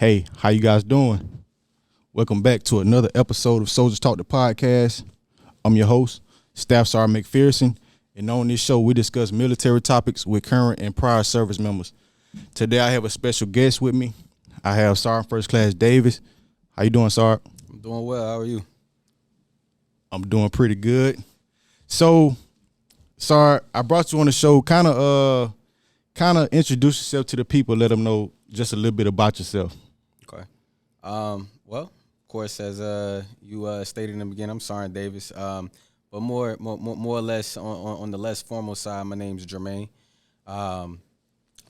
Hey, how you guys doing? Welcome back to another episode of Soldiers Talk the Podcast. I'm your host, Staff Sergeant McPherson, and on this show we discuss military topics with current and prior service members. Today I have a special guest with me. I have Seargent First Class Davis. How you doing, Sarge? I'm doing well. How are you? I'm doing pretty good. So, Sarge, I brought you on the show kind of introduce yourself to the people, let them know just a little bit about yourself. Okay. Well, of course, as you stated in the beginning, I'm Seargent Davis. But more or less on the less formal side, my name's Jermaine.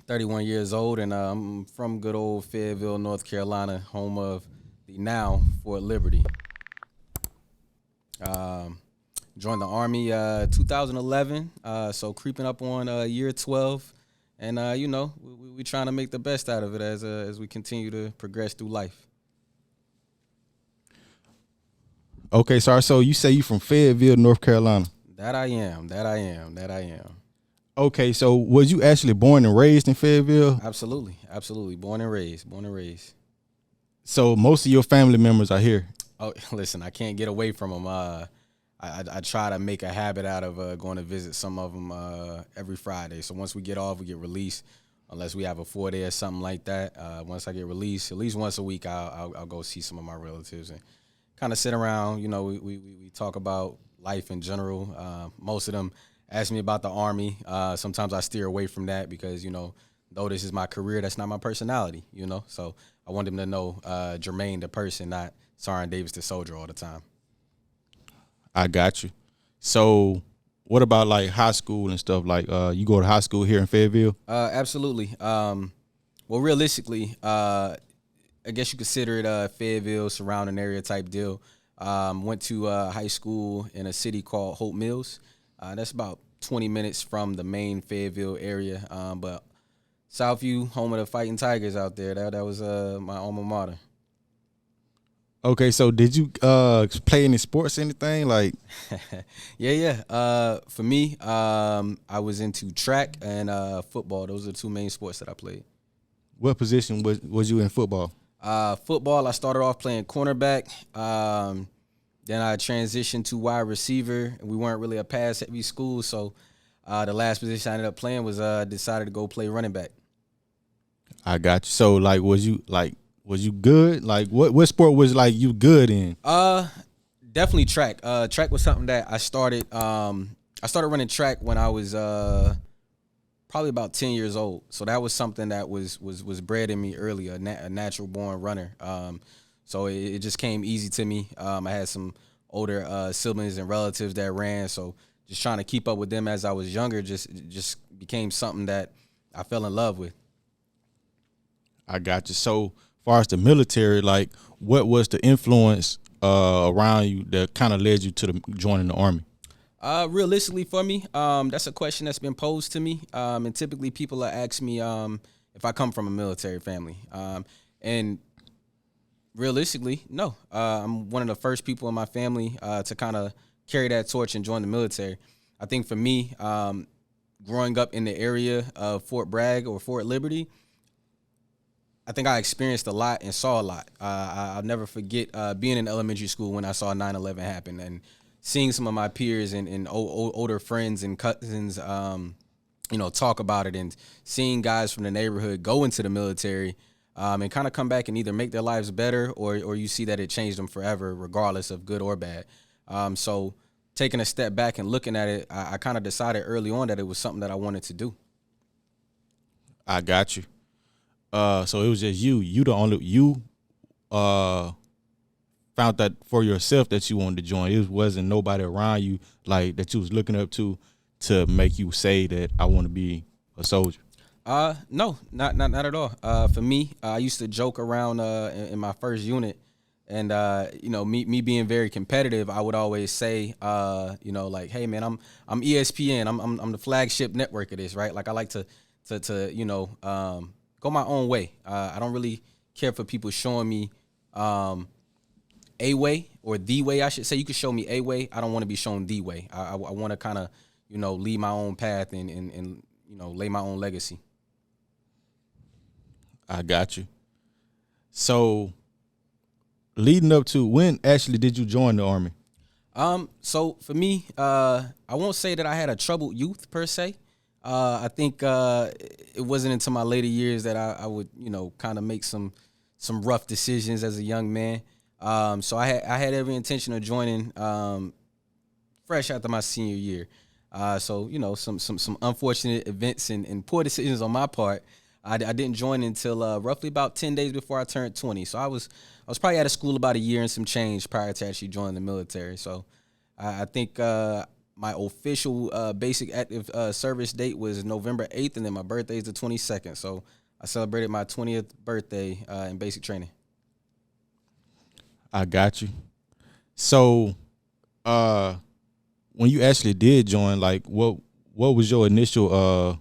31 years old, and I'm from good old Fayetteville, North Carolina, home of the now Fort Liberty. Joined the Army 2011, so creeping up on year 12. And, we trying to make the best out of it as we continue to progress through life. Okay, sorry. So you say you from Fayetteville, North Carolina? That I am. Okay, so was you actually born and raised in Fayetteville? Absolutely. Born and raised. So most of your family members are here? Oh, listen, I can't get away from them. I try to make a habit out of going to visit some of them every Friday. So once we get off, we get released, unless we have a 4-day or something like that. Once I get released, at least once a week, I'll go see some of my relatives and kind of sit around. You know, we talk about life in general. Most of them ask me about the Army. Sometimes I steer away from that because, though this is my career, that's not my personality, So I want them to know Jermaine the person, not Seargent Davis the soldier all the time. I got you. So what about like high school and stuff? Like you go to high school here in Fayetteville? Absolutely. Well, realistically, I guess you consider it Fayetteville surrounding area type deal. Went to high school in a city called Hope Mills. That's about 20 minutes from the main Fayetteville area. But Southview, home of the Fighting Tigers out there, that was my alma mater. Okay, so did you play any sports, anything like? Yeah. For me, I was into track and football. Those are the two main sports that I played. What position was you in football? Football, I started off playing cornerback. Then I transitioned to wide receiver. We weren't really a pass-heavy school, so the last position I ended up playing was decided to go play running back. I got you. So, was you good? Like, what sport was like you good in? Definitely track. Track was something that I started. I started running track when I was probably about 10 years old. So that was something that was bred in me early, a natural born runner. So it just came easy to me. I had some older siblings and relatives that ran, so just trying to keep up with them as I was younger just became something that I fell in love with. I got you. So, far as the military, like, what was the influence around you that kind of led you to joining the Army? Realistically for me, that's a question that's been posed to me. And typically people ask me if I come from a military family. And realistically, no. I'm one of the first people in my family to kind of carry that torch and join the military. I think for me, growing up in the area of Fort Bragg or Fort Liberty, I think I experienced a lot and saw a lot. I'll never forget being in elementary school when I saw 9/11 happen and seeing some of my peers and older friends and cousins, talk about it, and seeing guys from the neighborhood go into the military and kind of come back and either make their lives better or you see that it changed them forever, regardless of good or bad. So taking a step back and looking at it, I kind of decided early on that it was something that I wanted to do. I got you. So it was just you found that for yourself that you wanted to join. It wasn't nobody around you like that you was looking up to make you say that I want to be a soldier. No, not at all. For me, I used to joke around in my first unit, and me being very competitive, I would always say, like, hey man, I'm ESPN, I'm the flagship network of this, right? Like I like to go my own way. I don't really care for people showing me a way or the way, I should say. You can show me a way. I don't want to be shown the way. I want to kind of, lead my own path and lay my own legacy. I got you. So leading up to when actually did you join the Army? So for me, I won't say that I had a troubled youth per se. I think it wasn't until my later years that I would, kind of make some rough decisions as a young man. So I had every intention of joining fresh after my senior year. So some unfortunate events and poor decisions on my part. I didn't join until roughly about 10 days before I turned 20. So I was probably out of school about a year and some change prior to actually joining the military. So I think my official basic active service date was November 8th, and then my birthday is the 22nd. So I celebrated my 20th birthday in basic training. I got you. So when you actually did join, like what was your initial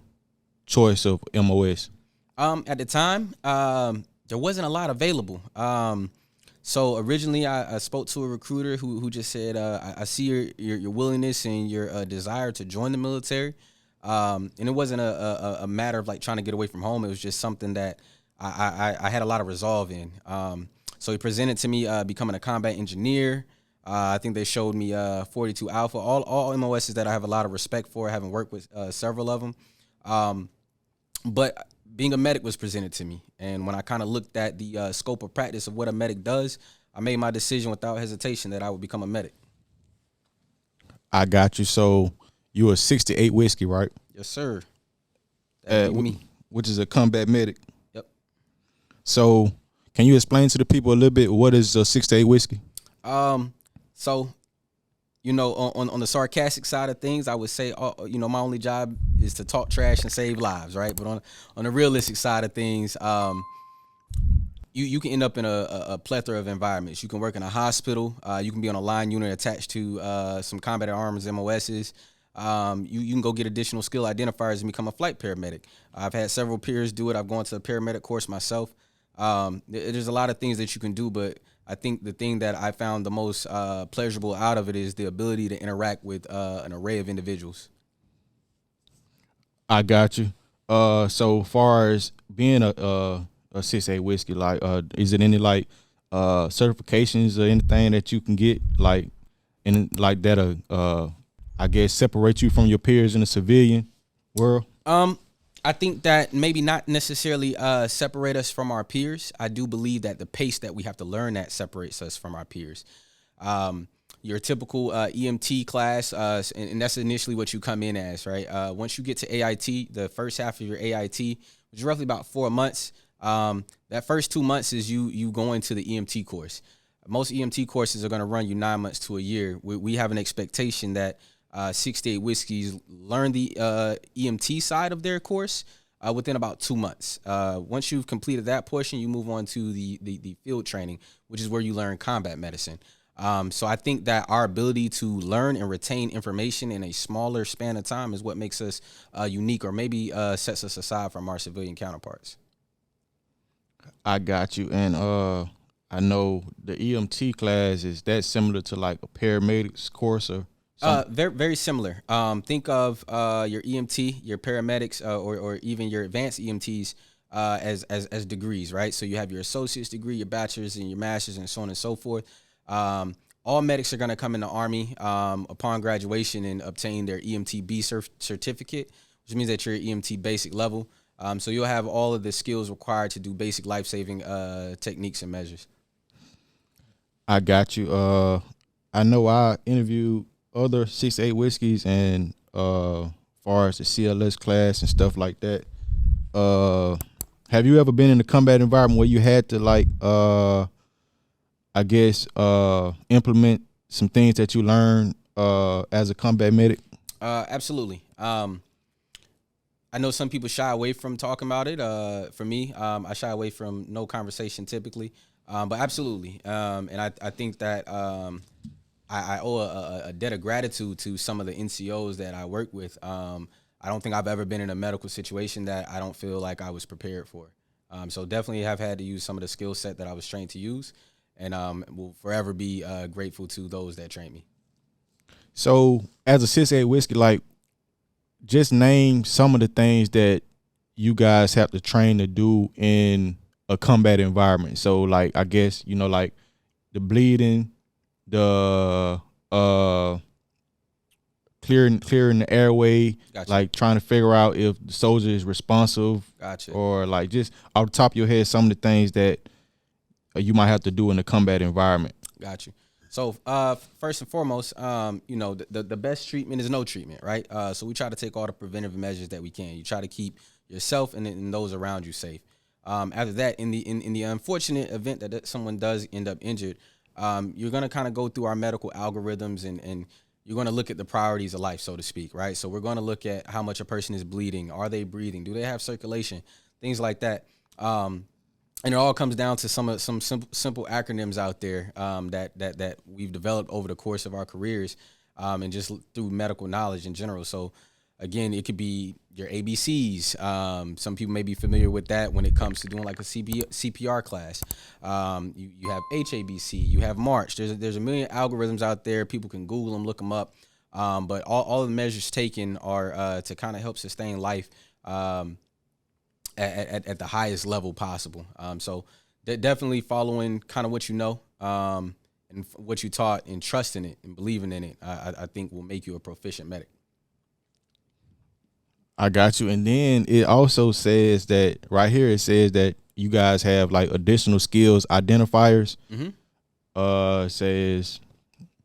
choice of MOS? At the time, there wasn't a lot available. So originally, I spoke to a recruiter who just said, "I see your willingness and your desire to join the military." And it wasn't a matter of like trying to get away from home. It was just something that I had a lot of resolve in. So he presented to me becoming a combat engineer. I think they showed me 42 Alpha, all MOSs that I have a lot of respect for, having worked with several of them. But being a medic was presented to me. And when I kind of looked at the scope of practice of what a medic does, I made my decision without hesitation that I would become a medic. I got you. So you were 68 whiskey, right? Yes, sir. That'd be me. Which is a combat medic. Yep. So can you explain to the people a little bit what is a 68 whiskey? So, on the sarcastic side of things, I would say, my only job is to talk trash and save lives, right? But on the realistic side of things, you can end up in a plethora of environments. You can work in a hospital. You can be on a line unit attached to some combat arms MOSs. You can go get additional skill identifiers and become a flight paramedic. I've had several peers do it. I've gone to a paramedic course myself. There's a lot of things that you can do, but I think the thing that I found the most pleasurable out of it is the ability to interact with an array of individuals. I got you. So far as being a 6A whiskey, like, is it any like certifications or anything that you can get, like, and like that, I guess separate you from your peers in the civilian world? I think that maybe not necessarily separate us from our peers. I do believe that the pace that we have to learn that separates us from our peers. Your typical EMT class, and that's initially what you come in as, right? Once you get to AIT, the first half of your AIT, which is roughly about 4 months, that first 2 months is you going to the EMT course. Most EMT courses are going to run you 9 months to a year. We have an expectation that 68 Whiskeys learn the EMT side of their course within about 2 months. Once you've completed that portion, you move on to the field training, which is where you learn combat medicine. So I think that our ability to learn and retain information in a smaller span of time is what makes us unique, or maybe sets us aside from our civilian counterparts. I got you. And I know the EMT class, is that similar to like a paramedics course or something? Very, very similar. Think of your EMT, your paramedics, or even your advanced EMTs as degrees, right? So you have your associate's degree, your bachelor's, and your master's, and so on and so forth. All medics are going to come in the Army upon graduation and obtain their EMT-B certificate, which means that you're EMT basic level. So you'll have all of the skills required to do basic life-saving techniques and measures. I got you. I know I interviewed other 6-8 whiskeys, and far as the CLS class and stuff like that. Have you ever been in a combat environment where you had to like I guess implement some things that you learned as a combat medic? Absolutely. I know some people shy away from talking about it. For me, I shy away from no conversation typically, but absolutely. And I think that I owe a debt of gratitude to some of the NCOs that I work with. I don't think I've ever been in a medical situation that I don't feel like I was prepared for. So definitely have had to use some of the skill set that I was trained to use, and will forever be grateful to those that trained me. So as a 6-8 whiskey, like, just name some of the things that you guys have to train to do in a combat environment. So like I guess like the bleeding, the clearing the airway, Gotcha. like trying to figure out if the soldier is responsive, Gotcha. or like just off the top of your head some of the things that you might have to do in a combat environment. Got you. So first and foremost, the best treatment is no treatment, right? So we try to take all the preventive measures that we can. You try to keep yourself and those around you safe. After that, in the unfortunate event that someone does end up injured, you're gonna kind of go through our medical algorithms and you're gonna look at the priorities of life, so to speak, right? So we're gonna look at how much a person is bleeding, are they breathing, do they have circulation, things like that. And it all comes down to some simple acronyms out there that we've developed over the course of our careers, and just through medical knowledge in general. So, again, it could be your ABCs. Some people may be familiar with that when it comes to doing like a CPR class. You have HABC, you have March. There's a million algorithms out there. People can Google them, look them up. But all the measures taken are to kind of help sustain life. At the highest level possible. So definitely following kind of what you know, and what you taught, and trusting it and believing in it, I think will make you a proficient medic. I got you. And then it also says that right here, it says that you guys have like additional skills identifiers. Mm-hmm. It says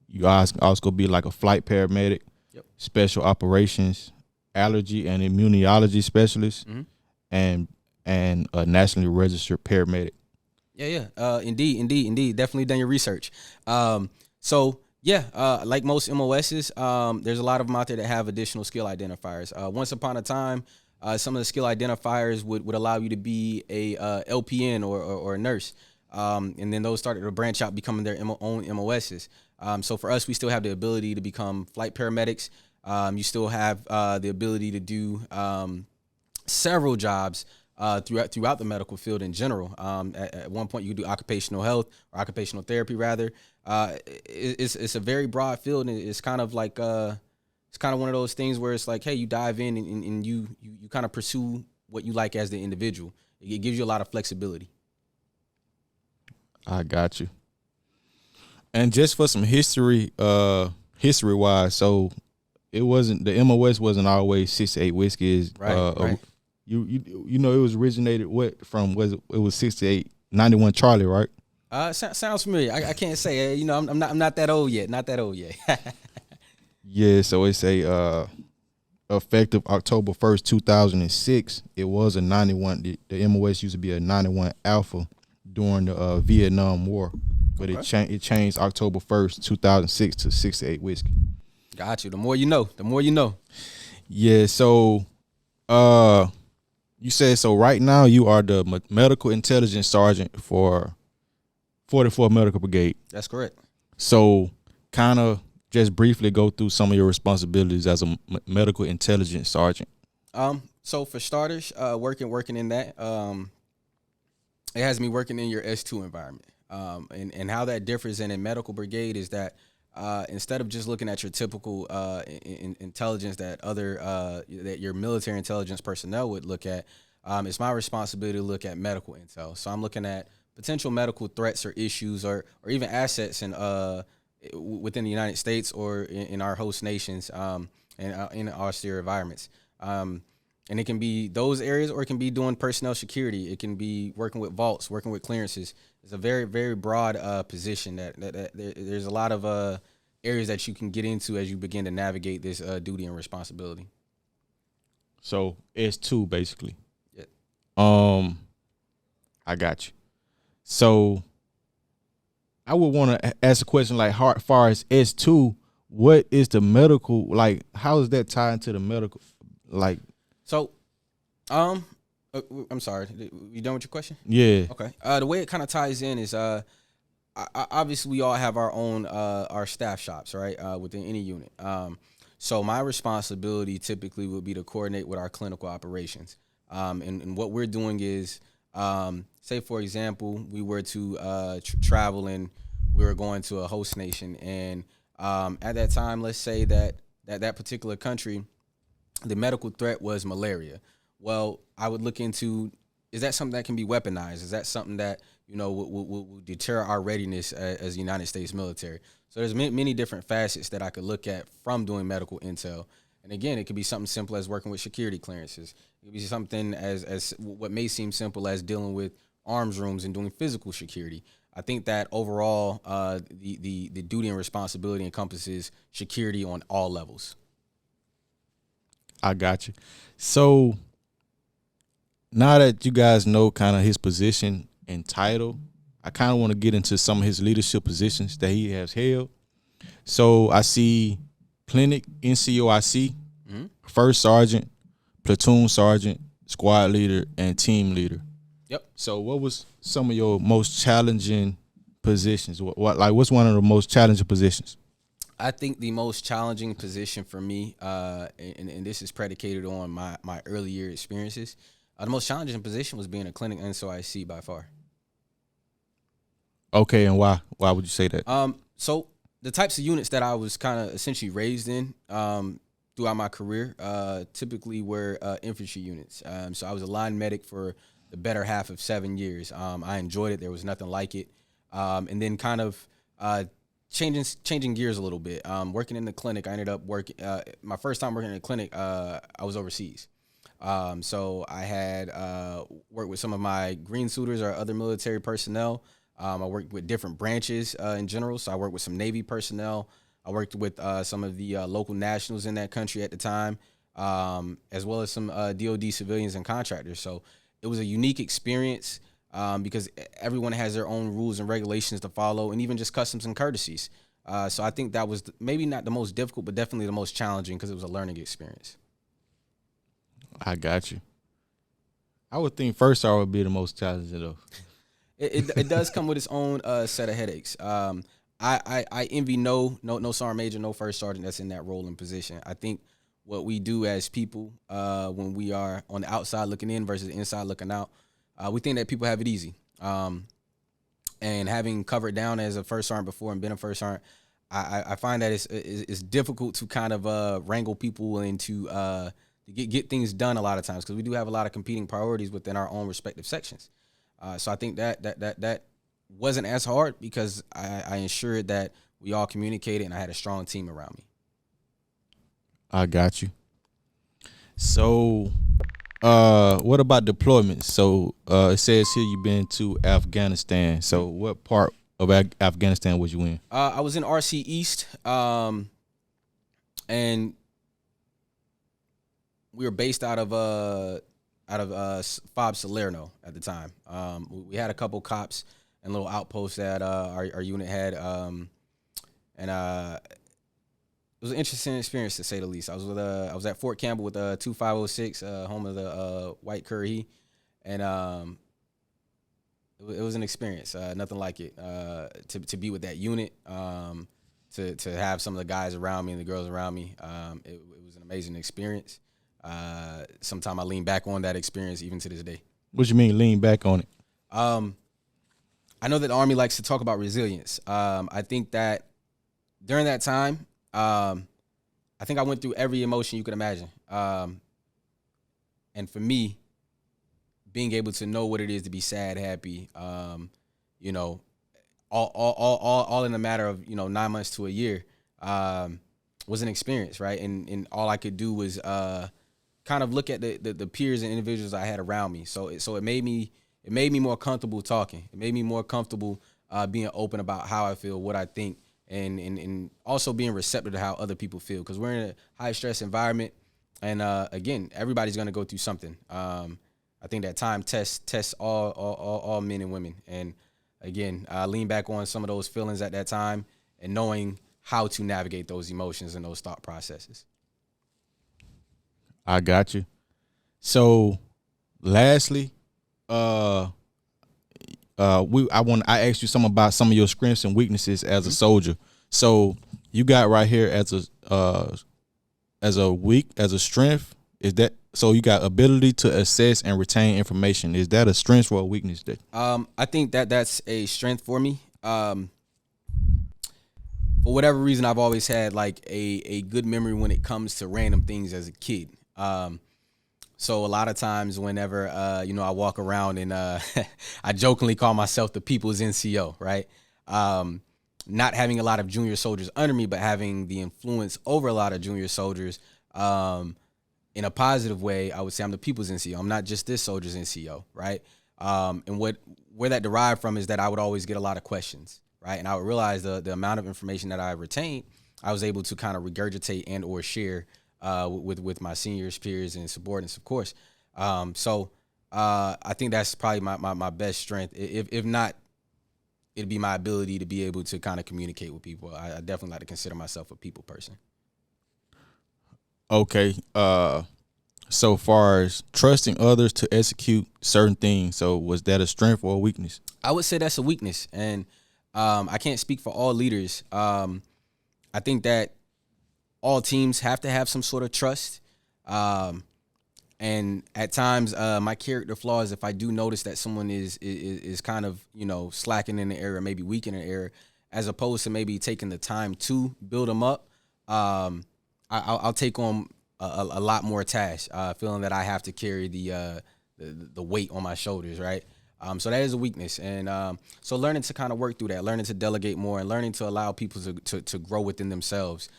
you guys also gonna be like a flight paramedic, Yep. special operations, allergy and immunology specialist, Mm-hmm. and a nationally registered paramedic. Yeah. Indeed. Definitely done your research. So yeah, like most MOSs, there's a lot of them out there that have additional skill identifiers. Once upon a time, some of the skill identifiers would allow you to be a LPN or a nurse. And then those started to branch out, becoming their own MOSs. So for us, we still have the ability to become flight paramedics. You still have the ability to do several jobs throughout the medical field in general. At one point, you do occupational health or occupational therapy, rather. It's a very broad field, and it's kind of like it's kind of one of those things where it's like, hey, you dive in and you kind of pursue what you like as the individual. It gives you a lot of flexibility. I got you. And just for some history wise, so it wasn't, the MOS wasn't always 68 whiskeys. Right. You know it was originated it was 68 91 Charlie, right? Sounds familiar. I can't say. I'm not that old yet. Not that old yet. Yeah. So it's a effective October 1st, 2006. It was a 91. The MOS used to be a 91 Alpha during the Vietnam War, but Okay. it changed October 1st, 2006 to 68 whiskey. Got you. The more you know. The more you know. Yeah. So, you said, so right now you are the medical intelligence sergeant for 44th Medical Brigade. That's correct. So kind of just briefly go through some of your responsibilities as a medical intelligence sergeant. So for starters, working in that, it has me working in your S2 environment. And how that differs in a medical brigade is that instead of just looking at your typical intelligence that your military intelligence personnel would look at, it's my responsibility to look at medical intel. So I'm looking at potential medical threats or issues or even assets within the United States or in our host nations, and in austere environments. And it can be those areas, or it can be doing personnel security. It can be working with vaults, working with clearances. It's a very, very broad position that there's a lot of areas that you can get into as you begin to navigate this duty and responsibility. So S2 basically. Yeah. I got you. So I would want to ask a question like, how far as S2, what is the medical, like, how is that tied into the medical, like? So, I'm sorry. You done with your question? Yeah. Okay. The way it kind of ties in is, obviously we all have our own our staff shops, right? Within any unit. So my responsibility typically would be to coordinate with our clinical operations. And what we're doing is, say for example, we were to travel and we were going to a host nation, and at that time, let's say that particular country, the medical threat was malaria. Well, I would look into, is that something that can be weaponized? Is that something that will deter our readiness as the United States military? So there's many different facets that I could look at from doing medical intel. And again, it could be something simple as working with security clearances. It could be something as what may seem simple as dealing with arms rooms and doing physical security. I think that overall, the duty and responsibility encompasses security on all levels. I got you. So now that you guys know kind of his position and title, I kind of want to get into some of his leadership positions that he has held. So I see Clinic, NCOIC, First Sergeant, Platoon Sergeant, Squad Leader, and Team Leader. Yep. So what was some of your most challenging positions? What's one of the most challenging positions? I think the most challenging position for me, and this is predicated on my early year experiences, the most challenging position was being a clinic NCOIC by far. Okay, and why? Why would you say that? So the types of units that I was kind of essentially raised in throughout my career typically were infantry units. So I was a line medic for the better half of 7 years. I enjoyed it. There was nothing like it. And then kind of changing gears a little bit. Working in the clinic, I ended up working. My first time working in the clinic, I was overseas. So I had worked with some of my green suiters or other military personnel. I worked with different branches in general. So I worked with some Navy personnel. I worked with some of the local nationals in that country at the time, as well as some DOD civilians and contractors. So it was a unique experience because everyone has their own rules and regulations to follow, and even just customs and courtesies. So I think that was maybe not the most difficult, but definitely the most challenging because it was a learning experience. I got you. I would think First Sergeant would be the most challenging, though. It does come with its own set of headaches. I envy no sergeant major, no first sergeant that's in that role and position. I think what we do as people when we are on the outside looking in versus the inside looking out, we think that people have it easy. And having covered down as a first sergeant before and been a first sergeant, I find that it's difficult to kind of wrangle people into to get things done a lot of times because we do have a lot of competing priorities within our own respective sections. So I think that wasn't as hard because I ensured that we all communicated and I had a strong team around me. I got you. So, what about deployments? So, it says here you've been to Afghanistan. So, what part of Afghanistan was you in? I was in RC East, and we were based out of Fob Salerno at the time. We had a couple cops and little outposts that our unit had, and it was an interesting experience to say the least. I was at Fort Campbell with 2506, home of the White Curry, and it was an experience. Nothing like it. To be with that unit, to have some of the guys around me and the girls around me, it was an amazing experience. Sometime I lean back on that experience even to this day. What you mean lean back on it? I know that the Army likes to talk about resilience. I think that during that time, I think I went through every emotion you could imagine. And for me, being able to know what it is to be sad, happy, all in a matter of 9 months to a year, was an experience, right? And all I could do was kind of look at the peers and individuals I had around me. So it made me more comfortable talking. It made me more comfortable being open about how I feel, what I think, and also being receptive to how other people feel. Because we're in a high stress environment, and again, everybody's gonna go through something. I think that time tests all men and women. And again, I lean back on some of those feelings at that time and knowing how to navigate those emotions and those thought processes. I got you. So, lastly, I asked you something about some of your strengths and weaknesses as a soldier. So you got right here as a strength. Is that so? You got ability to assess and retain information. Is that a strength or a weakness there? I think that's a strength for me. For whatever reason, I've always had like a good memory when it comes to random things as a kid. So a lot of times whenever, I walk around and I jokingly call myself the people's NCO, right? Not having a lot of junior soldiers under me, but having the influence over a lot of junior soldiers in a positive way, I would say I'm the people's NCO. I'm not just this soldier's NCO, right? And where that derived from is that I would always get a lot of questions, right? And I would realize the amount of information that I retained, I was able to kind of regurgitate and or share with my seniors, peers, and subordinates, of course. I think that's probably my best strength. If not, it'd be my ability to be able to kind of communicate with people. I definitely like to consider myself a people person. Okay. So far as trusting others to execute certain things, so was that a strength or a weakness? I would say that's a weakness, and I can't speak for all leaders. I think that all teams have to have some sort of trust. And at times, my character flaws, if I do notice that someone is kind of, slacking in the area, maybe weak in the area, as opposed to maybe taking the time to build them up, I'll take on a lot more tasks, feeling that I have to carry the weight on my shoulders, right? So that is a weakness. And so learning to kind of work through that, learning to delegate more, and learning to allow people to grow within themselves.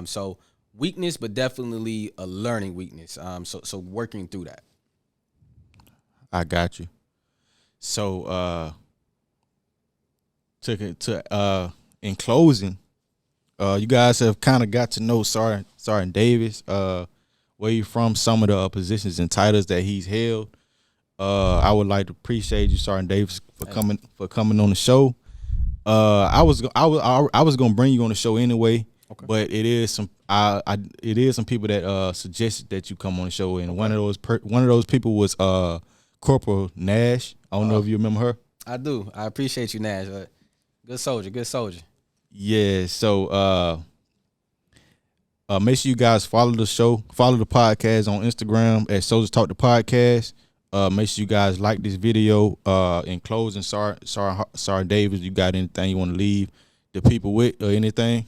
So weakness, but definitely a learning weakness. So working through that. I got you. So in closing, you guys have kind of got to know Sergeant Davis, where you from, some of the positions and titles that he's held. I would like to appreciate you, Sergeant Davis, for coming on the show. I was gonna bring you on the show anyway, okay. But it is some people that suggested that you come on the show, and okay. one of those people was Corporal Nash. I don't know if you remember her. I do. I appreciate you, Nash. Good soldier. Yeah. So make sure you guys follow the show, follow the podcast on Instagram at Soldiers Talk the Podcast. Make sure you guys like this video. In closing, sorry, Davis, you got anything you want to leave the people with or anything?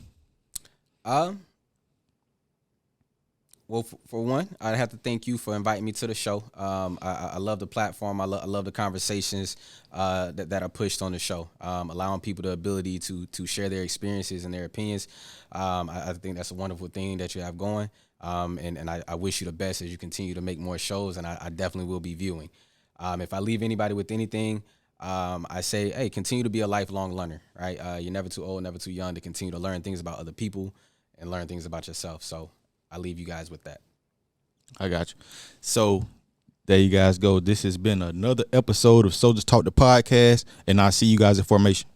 Well, for one, I'd have to thank you for inviting me to the show. I love the platform. I love the conversations that are pushed on the show, allowing people the ability to share their experiences and their opinions. I think that's a wonderful thing that you have going. And I wish you the best as you continue to make more shows, and I definitely will be viewing. If I leave anybody with anything, I say, hey, continue to be a lifelong learner, right? You're never too old, never too young to continue to learn things about other people and learn things about yourself. So I leave you guys with that. I got you. So there you guys go. This has been another episode of Soldiers Talk the Podcast, and I'll see you guys in formation.